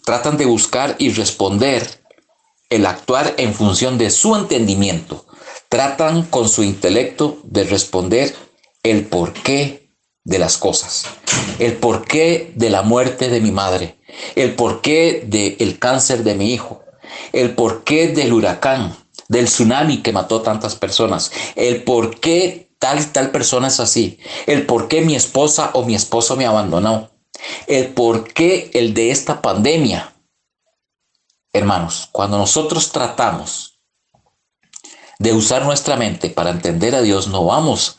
tratan de buscar y responder el actuar en función de su entendimiento. Tratan con su intelecto de responder el porqué de las cosas, el porqué de la muerte de mi madre, el porqué del cáncer de mi hijo, el porqué del huracán, del tsunami que mató tantas personas, el porqué tal persona es así, el porqué mi esposa o mi esposo me abandonó, el porqué el de esta pandemia. Hermanos, cuando nosotros tratamos de usar nuestra mente para entender a Dios, no vamos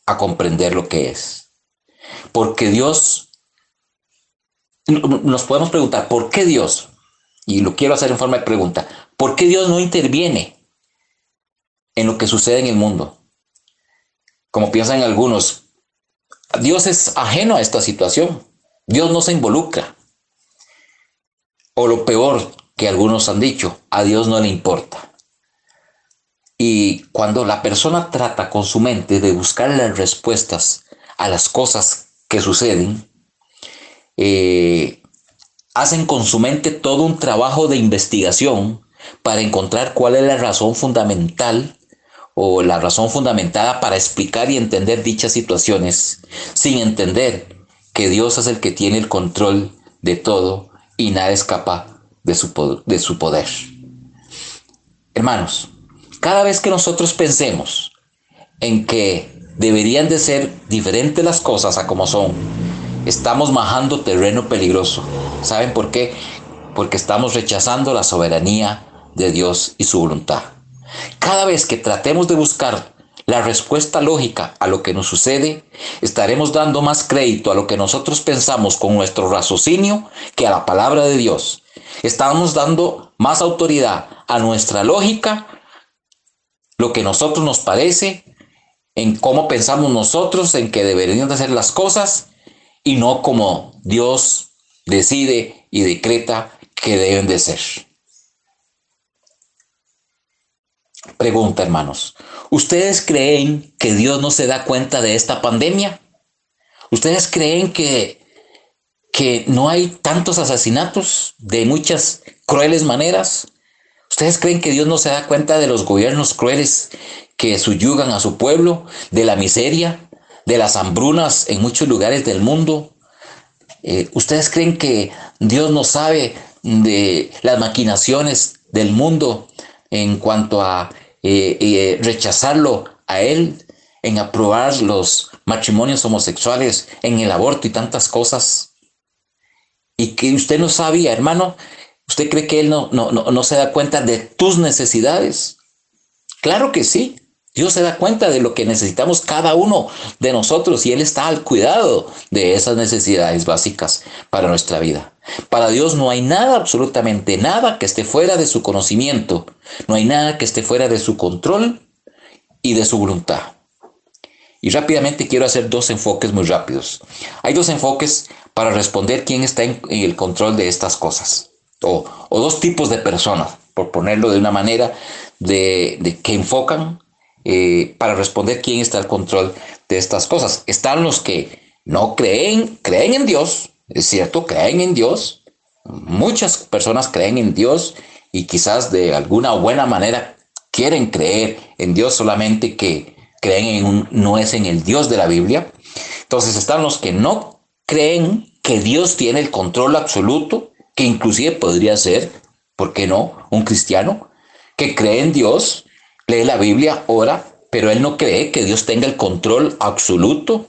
a comprender lo que es. Porque Dios, nos podemos preguntar, ¿por qué Dios? Y lo quiero hacer en forma de pregunta, ¿por qué Dios no interviene en lo que sucede en el mundo? Como piensan algunos, Dios es ajeno a esta situación, Dios no se involucra. O lo peor que algunos han dicho, a Dios no le importa. Y cuando la persona trata con su mente de buscar las respuestas a las cosas que suceden, hacen con su mente todo un trabajo de investigación para encontrar cuál es la razón fundamental o la razón fundamentada para explicar y entender dichas situaciones, sin entender que Dios es el que tiene el control de todo y nada escapa de su poder. Hermanos, cada vez que nosotros pensemos en que deberían de ser diferentes las cosas a como son, estamos majando terreno peligroso. ¿Saben por qué? Porque estamos rechazando la soberanía de Dios y su voluntad. Cada vez que tratemos de buscar la respuesta lógica a lo que nos sucede, estaremos dando más crédito a lo que nosotros pensamos con nuestro raciocinio que a la palabra de Dios. Estamos dando más autoridad a nuestra lógica, lo que a nosotros nos parece, en cómo pensamos nosotros, en que deberían de ser las cosas, y no como Dios decide y decreta que deben de ser. Pregunta, hermanos, ¿ustedes creen que Dios no se da cuenta de esta pandemia? ¿Ustedes creen que no hay tantos asesinatos de muchas crueles maneras? ¿Ustedes creen que Dios no se da cuenta de los gobiernos crueles que subyugan a su pueblo, de la miseria, de las hambrunas en muchos lugares del mundo? ¿Ustedes creen que Dios no sabe de las maquinaciones del mundo en cuanto a rechazarlo a Él, en aprobar los matrimonios homosexuales, en el aborto y tantas cosas? Y que usted no sabía, hermano, ¿usted cree que Él no se da cuenta de tus necesidades? Claro que sí. Dios se da cuenta de lo que necesitamos cada uno de nosotros y Él está al cuidado de esas necesidades básicas para nuestra vida. Para Dios no hay nada, absolutamente nada que esté fuera de su conocimiento. No hay nada que esté fuera de su control y de su voluntad. Y rápidamente quiero hacer dos enfoques muy rápidos. Hay dos enfoques para responder quién está en el control de estas cosas. O dos tipos de personas, por ponerlo de una manera, de que enfocan para responder quién está al control de estas cosas. Están los que no creen en Dios, es cierto, creen en Dios. Muchas personas creen en Dios y quizás de alguna buena manera quieren creer en Dios, solamente que creen no es en el Dios de la Biblia. Entonces están los que no creen que Dios tiene el control absoluto, que inclusive podría ser, ¿por qué no?, un cristiano que cree en Dios, lee la Biblia, ora, pero él no cree que Dios tenga el control absoluto.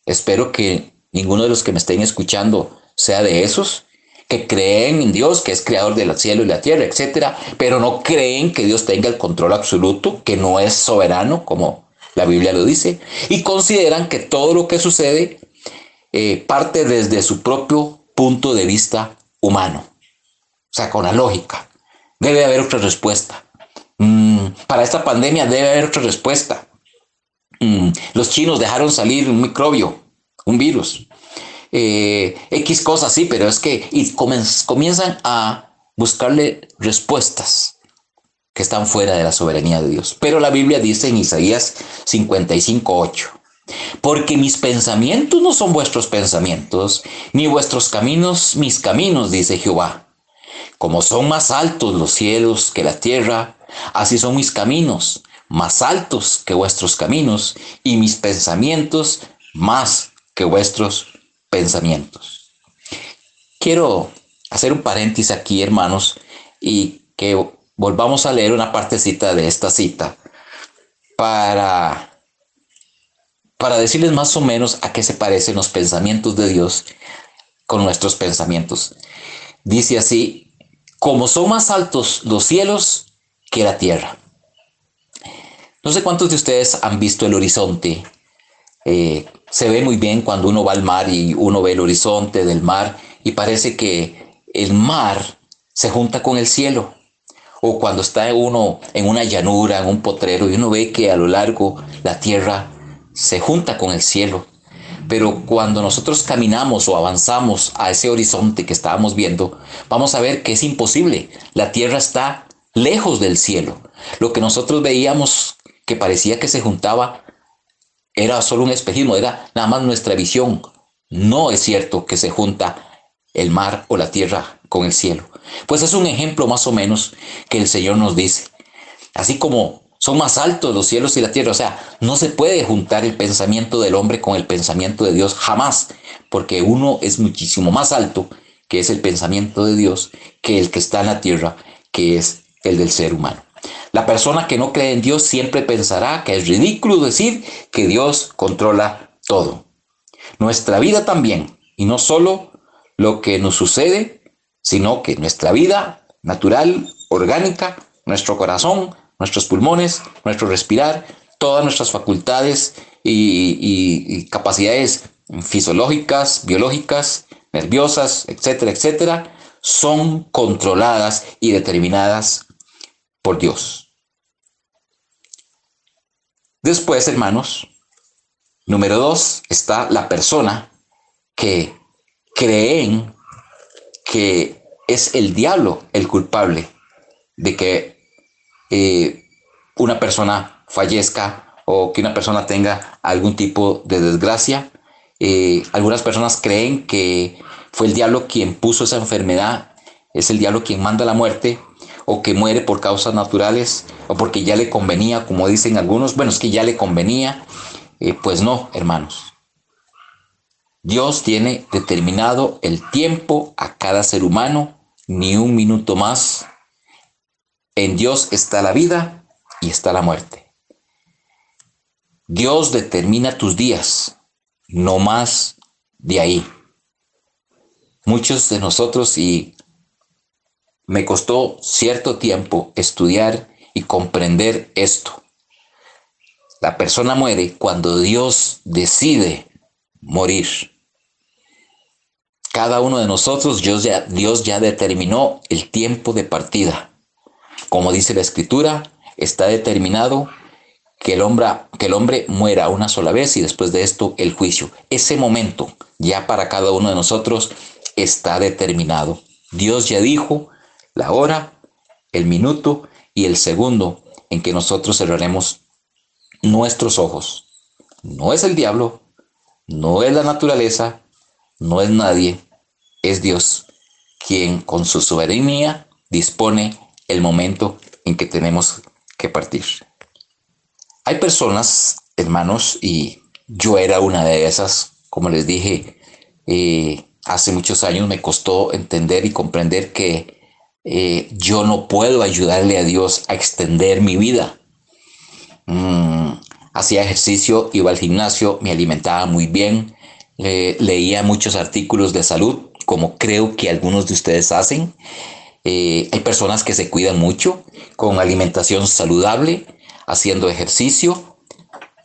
Espero que ninguno de los que me estén escuchando sea de esos que creen en Dios, que es creador del cielo y la tierra, etcétera, pero no creen que Dios tenga el control absoluto, que no es soberano, como la Biblia lo dice, y consideran que todo lo que sucede parte desde su propio punto de vista humano. O sea, con la lógica. Debe haber otra respuesta. Para esta pandemia debe haber otra respuesta. Los chinos dejaron salir un microbio, un virus. X cosas, sí, pero es que comienzan a buscarle respuestas que están fuera de la soberanía de Dios. Pero la Biblia dice en Isaías 55:8, porque mis pensamientos no son vuestros pensamientos, ni vuestros caminos mis caminos, dice Jehová. Como son más altos los cielos que la tierra, así son mis caminos, más altos que vuestros caminos, y mis pensamientos más que vuestros pensamientos. Quiero hacer un paréntesis aquí, hermanos, y que volvamos a leer una partecita de esta cita para decirles más o menos a qué se parecen los pensamientos de Dios con nuestros pensamientos. Dice así: como son más altos los cielos que la tierra. No sé cuántos de ustedes han visto el horizonte. Se ve muy bien cuando uno va al mar y uno ve el horizonte del mar y parece que el mar se junta con el cielo. O cuando está uno en una llanura, en un potrero, y uno ve que a lo largo la tierra se junta con el cielo. Pero cuando nosotros caminamos o avanzamos a ese horizonte que estábamos viendo, vamos a ver que es imposible. La tierra está lejos del cielo. Lo que nosotros veíamos que parecía que se juntaba era solo un espejismo, era nada más nuestra visión. No es cierto que se junta el mar o la tierra con el cielo. Pues es un ejemplo más o menos que el Señor nos dice. Así como son más altos los cielos y la tierra, o sea, no se puede juntar el pensamiento del hombre con el pensamiento de Dios, jamás, porque uno es muchísimo más alto, que es el pensamiento de Dios, que el que está en la tierra, que es el del ser humano. La persona que no cree en Dios siempre pensará que es ridículo decir que Dios controla todo. Nuestra vida también, y no solo lo que nos sucede, sino que nuestra vida natural, orgánica, nuestro corazón, nuestros pulmones, nuestro respirar, todas nuestras facultades y capacidades fisiológicas, biológicas, nerviosas, etcétera, etcétera, son controladas y determinadas por Dios. Después, hermanos, número 2, está la persona que creen que es el diablo el culpable de que una persona fallezca o que una persona tenga algún tipo de desgracia. Algunas personas creen que fue el diablo quien puso esa enfermedad, es el diablo quien manda la muerte, o que muere por causas naturales, o porque ya le convenía, como dicen algunos. Bueno, es que ya le convenía. Pues no, hermanos. Dios tiene determinado el tiempo a cada ser humano, ni un minuto más. En Dios está la vida y está la muerte. Dios determina tus días, no más de ahí. Muchos de nosotros, y me costó cierto tiempo estudiar y comprender esto. La persona muere cuando Dios decide morir. Cada uno de nosotros, Dios ya determinó el tiempo de partida. Como dice la Escritura, está determinado que el hombre muera una sola vez y después de esto el juicio. Ese momento ya para cada uno de nosotros está determinado. Dios ya dijo la hora, el minuto y el segundo en que nosotros cerraremos nuestros ojos. No es el diablo, no es la naturaleza, no es nadie, es Dios quien con su soberanía dispone el momento en que tenemos que partir. Hay personas, hermanos, y yo era una de esas, como les dije, hace muchos años me costó entender y comprender que yo no puedo ayudarle a Dios a extender mi vida. Hacía ejercicio, iba al gimnasio, me alimentaba muy bien, leía muchos artículos de salud, como creo que algunos de ustedes hacen. Hay personas que se cuidan mucho con alimentación saludable, haciendo ejercicio,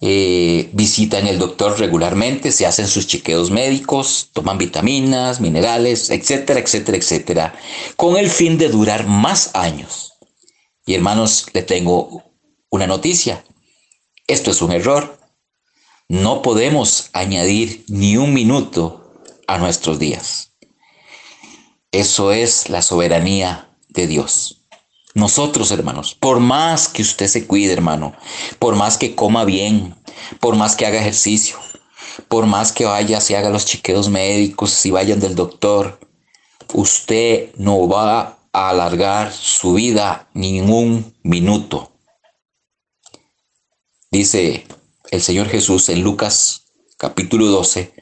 visitan el doctor regularmente, se hacen sus chequeos médicos, toman vitaminas, minerales, etcétera, etcétera, etcétera, con el fin de durar más años. Y hermanos, le tengo una noticia. Esto es un error. No podemos añadir ni un minuto a nuestros días. Eso es la soberanía de Dios. Nosotros, hermanos, por más que usted se cuide, hermano, por más que coma bien, por más que haga ejercicio, por más que vaya, se haga los chequeos médicos, si vayan del doctor, usted no va a alargar su vida ni un minuto. Dice el Señor Jesús en Lucas capítulo 12,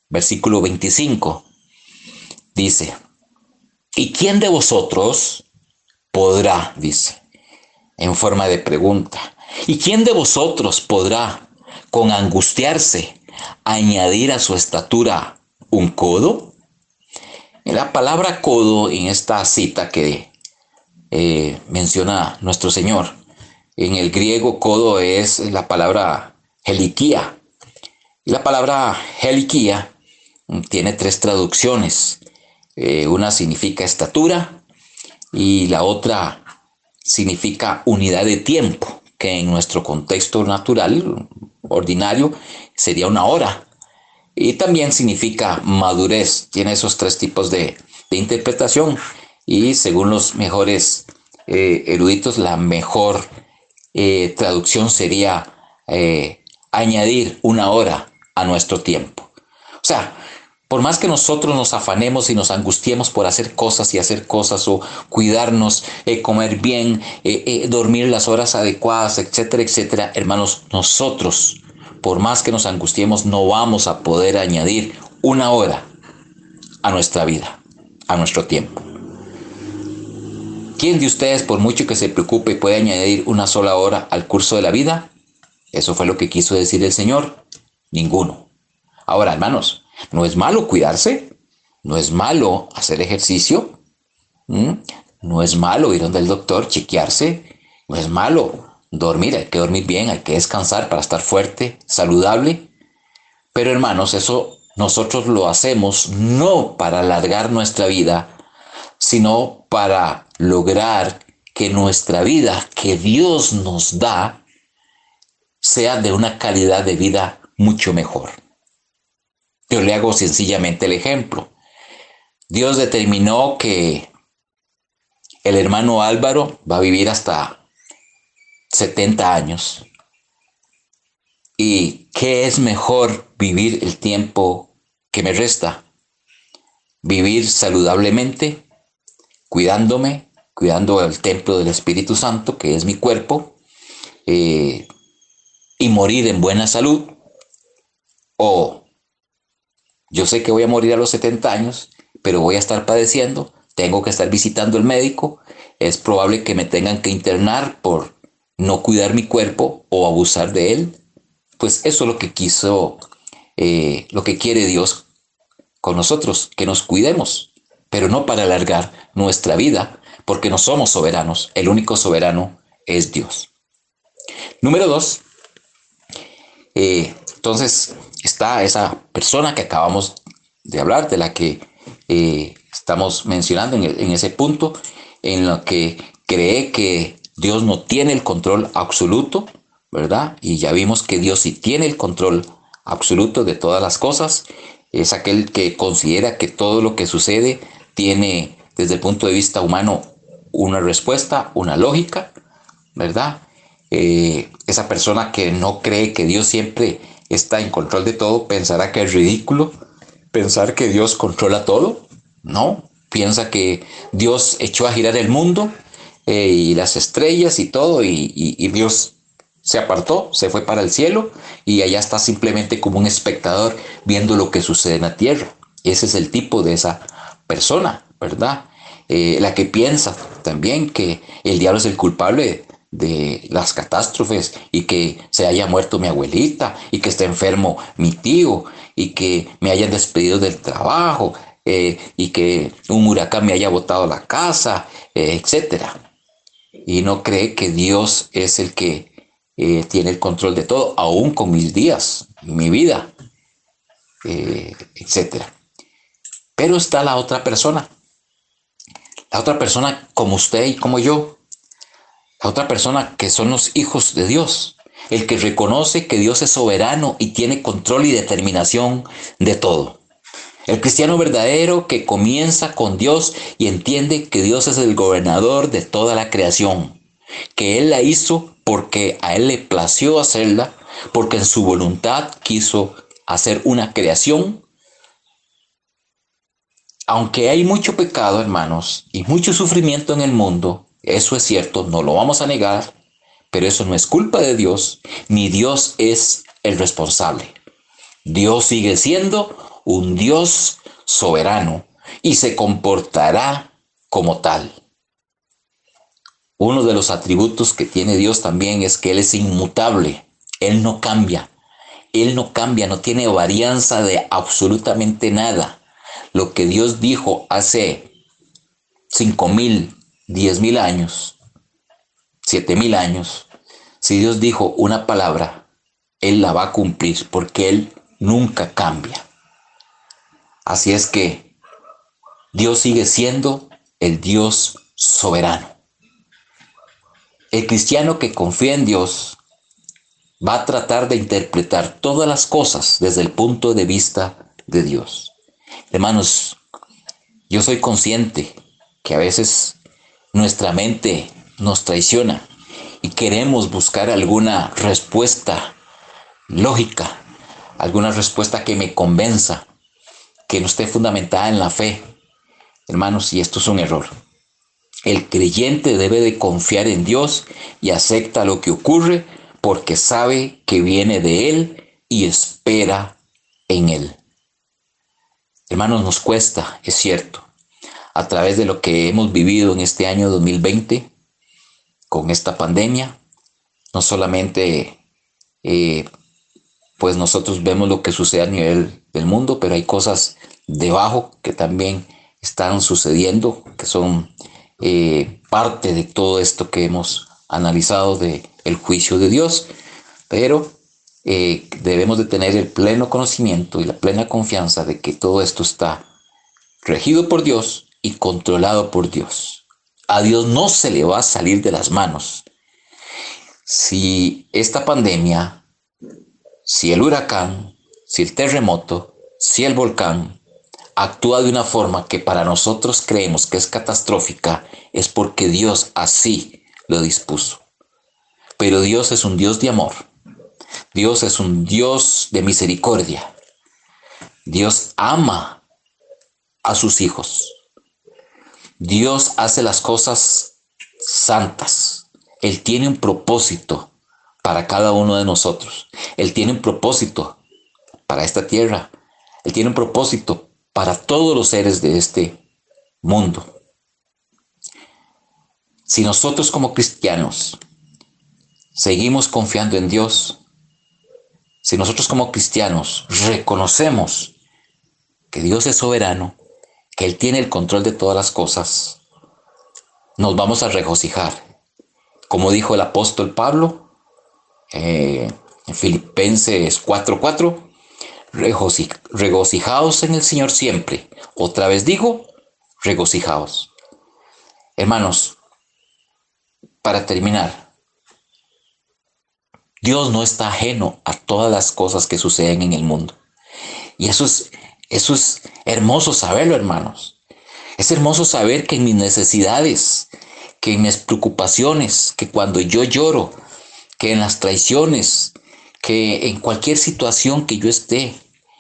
versículo 25. Dice, ¿y quién de vosotros podrá, dice, en forma de pregunta, ¿y quién de vosotros podrá, con angustiarse, añadir a su estatura un codo? La palabra codo en esta cita que menciona nuestro Señor, en el griego codo es la palabra helikia. Y la palabra helikia tiene tres traducciones. Una significa estatura y la otra significa unidad de tiempo, que en nuestro contexto natural, ordinario, sería una hora. Y también significa madurez. Tiene esos tres tipos de interpretación. Y según los mejores eruditos, la mejor traducción sería añadir una hora a nuestro tiempo. O sea, por más que nosotros nos afanemos y nos angustiemos por hacer cosas y hacer cosas o cuidarnos, comer bien, dormir las horas adecuadas, etcétera, etcétera, hermanos, nosotros, por más que nos angustiemos, no vamos a poder añadir una hora a nuestra vida, a nuestro tiempo. ¿Quién de ustedes, por mucho que se preocupe, puede añadir una sola hora al curso de la vida? Eso fue lo que quiso decir el Señor. Ninguno. Ahora, hermanos, no es malo cuidarse, no es malo hacer ejercicio, no es malo ir donde el doctor, chequearse, no es malo dormir, hay que dormir bien, hay que descansar para estar fuerte, saludable. Pero hermanos, eso nosotros lo hacemos no para alargar nuestra vida, sino para lograr que nuestra vida que Dios nos da sea de una calidad de vida mucho mejor. Yo le hago sencillamente el ejemplo. Dios determinó que el hermano Álvaro va a vivir hasta 70 años. ¿Y qué es mejor vivir el tiempo que me resta? Vivir saludablemente, cuidándome, cuidando el templo del Espíritu Santo, que es mi cuerpo, y morir en buena salud, o yo sé que voy a morir a los 70 años, pero voy a estar padeciendo, tengo que estar visitando al médico, es probable que me tengan que internar por no cuidar mi cuerpo o abusar de él. Pues eso es lo que lo que quiere Dios con nosotros, que nos cuidemos, pero no para alargar nuestra vida, porque no somos soberanos, el único soberano es Dios. Número 2, entonces está esa persona que acabamos de hablar, de la que estamos mencionando en ese punto, en lo que cree que Dios no tiene el control absoluto, ¿verdad? Y ya vimos que Dios sí tiene el control absoluto de todas las cosas. Es aquel que considera que todo lo que sucede tiene, desde el punto de vista humano, una respuesta, una lógica, ¿verdad? Esa persona que no cree que Dios siempre está en control de todo, pensará que es ridículo pensar que Dios controla todo. No, piensa que Dios echó a girar el mundo y las estrellas y todo, y Dios se apartó, se fue para el cielo y allá está simplemente como un espectador viendo lo que sucede en la tierra. Ese es el tipo de esa persona, ¿verdad? La que piensa también que el diablo es el culpable de las catástrofes y que se haya muerto mi abuelita y que esté enfermo mi tío y que me hayan despedido del trabajo y que un huracán me haya botado la casa, etcétera. Y no cree que Dios es el que tiene el control de todo, aún con mis días, mi vida, etcétera. Pero está la otra persona como usted y como yo, la otra persona que son los hijos de Dios, el que reconoce que Dios es soberano y tiene control y determinación de todo. El cristiano verdadero que comienza con Dios y entiende que Dios es el gobernador de toda la creación, que Él la hizo porque a Él le plació hacerla, porque en su voluntad quiso hacer una creación. Aunque hay mucho pecado, hermanos, y mucho sufrimiento en el mundo, eso es cierto, no lo vamos a negar, pero eso no es culpa de Dios, ni Dios es el responsable. Dios sigue siendo un Dios soberano y se comportará como tal. Uno de los atributos que tiene Dios también es que Él es inmutable, Él no cambia, no tiene varianza de absolutamente nada. Lo que Dios dijo hace 5,000, 10,000 años, 7,000 años, si Dios dijo una palabra, Él la va a cumplir porque Él nunca cambia. Así es que Dios sigue siendo el Dios soberano. El cristiano que confía en Dios va a tratar de interpretar todas las cosas desde el punto de vista de Dios. Hermanos, yo soy consciente que a veces nuestra mente nos traiciona y queremos buscar alguna respuesta lógica, alguna respuesta que me convenza, que no esté fundamentada en la fe. Hermanos, y esto es un error. El creyente debe de confiar en Dios y acepta lo que ocurre porque sabe que viene de Él y espera en Él. Hermanos, nos cuesta, es cierto, a través de lo que hemos vivido en este año 2020, con esta pandemia, no solamente pues nosotros vemos lo que sucede a nivel del mundo, pero hay cosas debajo que también están sucediendo, que son parte de todo esto que hemos analizado del juicio de Dios, pero debemos de tener el pleno conocimiento y la plena confianza de que todo esto está regido por Dios y controlado por Dios. A Dios no se le va a salir de las manos. Si esta pandemia, si el huracán, si el terremoto, si el volcán actúa de una forma que para nosotros creemos que es catastrófica, es porque Dios así lo dispuso. Pero Dios es un Dios de amor. Dios es un Dios de misericordia. Dios ama a sus hijos. Dios hace las cosas santas. Él tiene un propósito para cada uno de nosotros. Él tiene un propósito para esta tierra. Él tiene un propósito para todos los seres de este mundo. Si nosotros como cristianos seguimos confiando en Dios, si nosotros como cristianos reconocemos que Dios es soberano, que Él tiene el control de todas las cosas, nos vamos a regocijar. Como dijo el apóstol Pablo en Filipenses 4:4, regocijaos en el Señor siempre. Otra vez digo, regocijaos. Hermanos, para terminar, Dios no está ajeno a todas las cosas que suceden en el mundo. Y eso es hermoso saberlo, hermanos. Es hermoso saber que en mis necesidades, que en mis preocupaciones, que cuando yo lloro, que en las traiciones, que en cualquier situación que yo esté,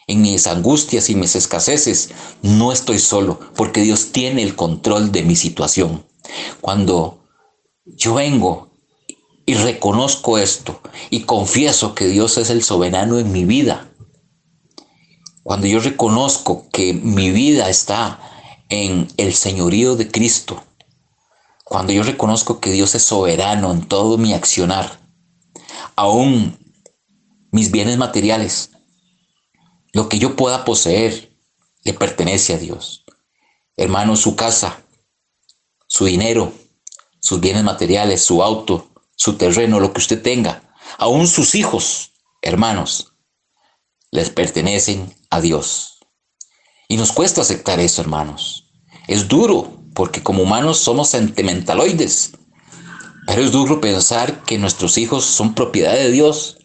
en mis angustias y mis escaseces, no estoy solo, porque Dios tiene el control de mi situación. Cuando yo vengo y reconozco esto y confieso que Dios es el soberano en mi vida. Cuando yo reconozco que mi vida está en el señorío de Cristo, cuando yo reconozco que Dios es soberano en todo mi accionar, aún mis bienes materiales, lo que yo pueda poseer, le pertenece a Dios. Hermano, su casa, su dinero, sus bienes materiales, su auto, su terreno, lo que usted tenga, aún sus hijos, hermanos, les pertenecen a Dios. Y nos cuesta aceptar eso, hermanos. Es duro, porque como humanos somos sentimentaloides. Pero es duro pensar que nuestros hijos son propiedad de Dios.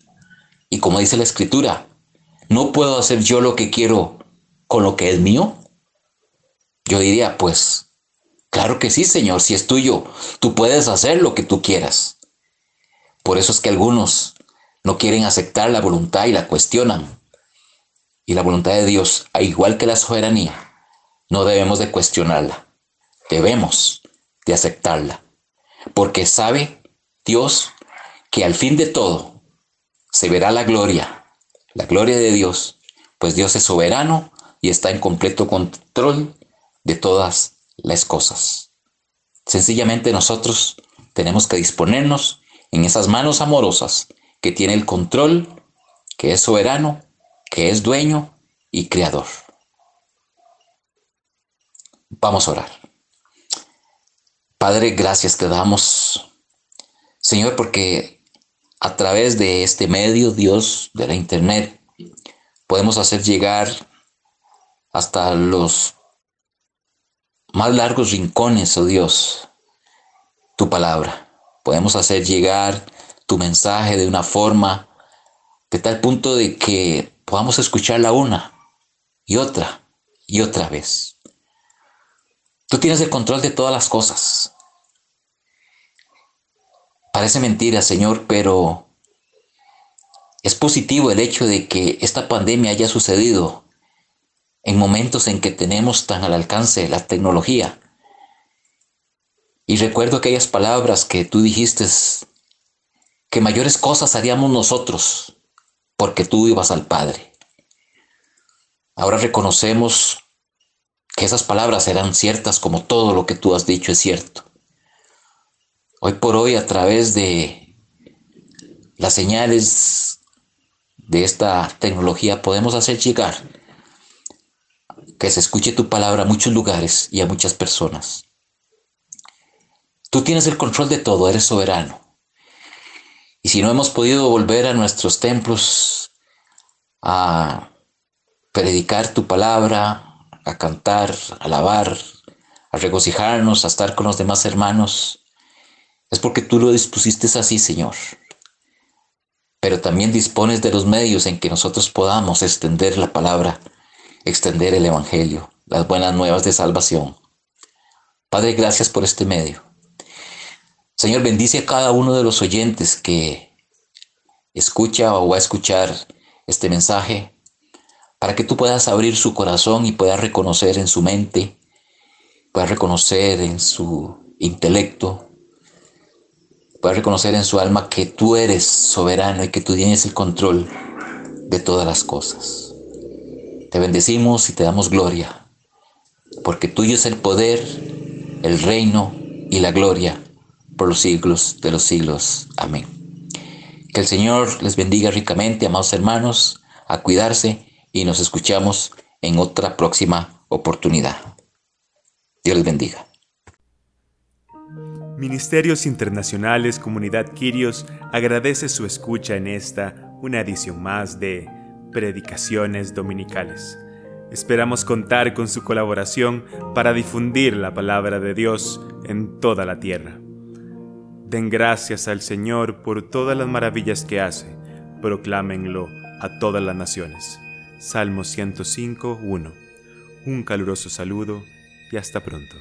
Y como dice la Escritura, ¿no puedo hacer yo lo que quiero con lo que es mío? Yo diría, pues, claro que sí, Señor, si es tuyo, tú puedes hacer lo que tú quieras. Por eso es que algunos no quieren aceptar la voluntad y la cuestionan. Y la voluntad de Dios, al igual que la soberanía, no debemos de cuestionarla. Debemos de aceptarla. Porque sabe Dios que al fin de todo se verá la gloria de Dios, pues Dios es soberano y está en completo control de todas las cosas. Sencillamente nosotros tenemos que disponernos en esas manos amorosas que tiene el control, que es soberano, que es dueño y creador. Vamos a orar. Padre, gracias te damos, Señor, porque a través de este medio, Dios, de la internet, podemos hacer llegar hasta los más largos rincones, oh Dios, tu palabra. Podemos hacer llegar tu mensaje de una forma de tal punto de que podamos escucharla una y otra vez. Tú tienes el control de todas las cosas. Parece mentira, Señor, pero es positivo el hecho de que esta pandemia haya sucedido en momentos en que tenemos tan al alcance la tecnología. Y recuerdo aquellas palabras que tú dijiste, que mayores cosas haríamos nosotros porque tú ibas al Padre. Ahora reconocemos que esas palabras eran ciertas, como todo lo que tú has dicho es cierto. Hoy por hoy, a través de las señales de esta tecnología, podemos hacer llegar que se escuche tu palabra a muchos lugares y a muchas personas. Tú tienes el control de todo, eres soberano. Y si no hemos podido volver a nuestros templos a predicar tu palabra, a cantar, a alabar, a regocijarnos, a estar con los demás hermanos, es porque tú lo dispusiste así, Señor. Pero también dispones de los medios en que nosotros podamos extender la palabra, extender el evangelio, las buenas nuevas de salvación. Padre, gracias por este medio. Señor, bendice a cada uno de los oyentes que escucha o va a escuchar este mensaje, para que tú puedas abrir su corazón y puedas reconocer en su mente, puedas reconocer en su intelecto, puedas reconocer en su alma que tú eres soberano y que tú tienes el control de todas las cosas. Te bendecimos y te damos gloria, porque tuyo es el poder, el reino y la gloria por los siglos de los siglos. Amén. Que el Señor les bendiga ricamente, amados hermanos, a cuidarse y nos escuchamos en otra próxima oportunidad. Dios les bendiga. Ministerios Internacionales Comunidad Quirios agradece su escucha en una edición más de Predicaciones Dominicales. Esperamos contar con su colaboración para difundir la palabra de Dios en toda la tierra. Den gracias al Señor por todas las maravillas que hace. Proclámenlo a todas las naciones. Salmo 105:1. Un caluroso saludo y hasta pronto.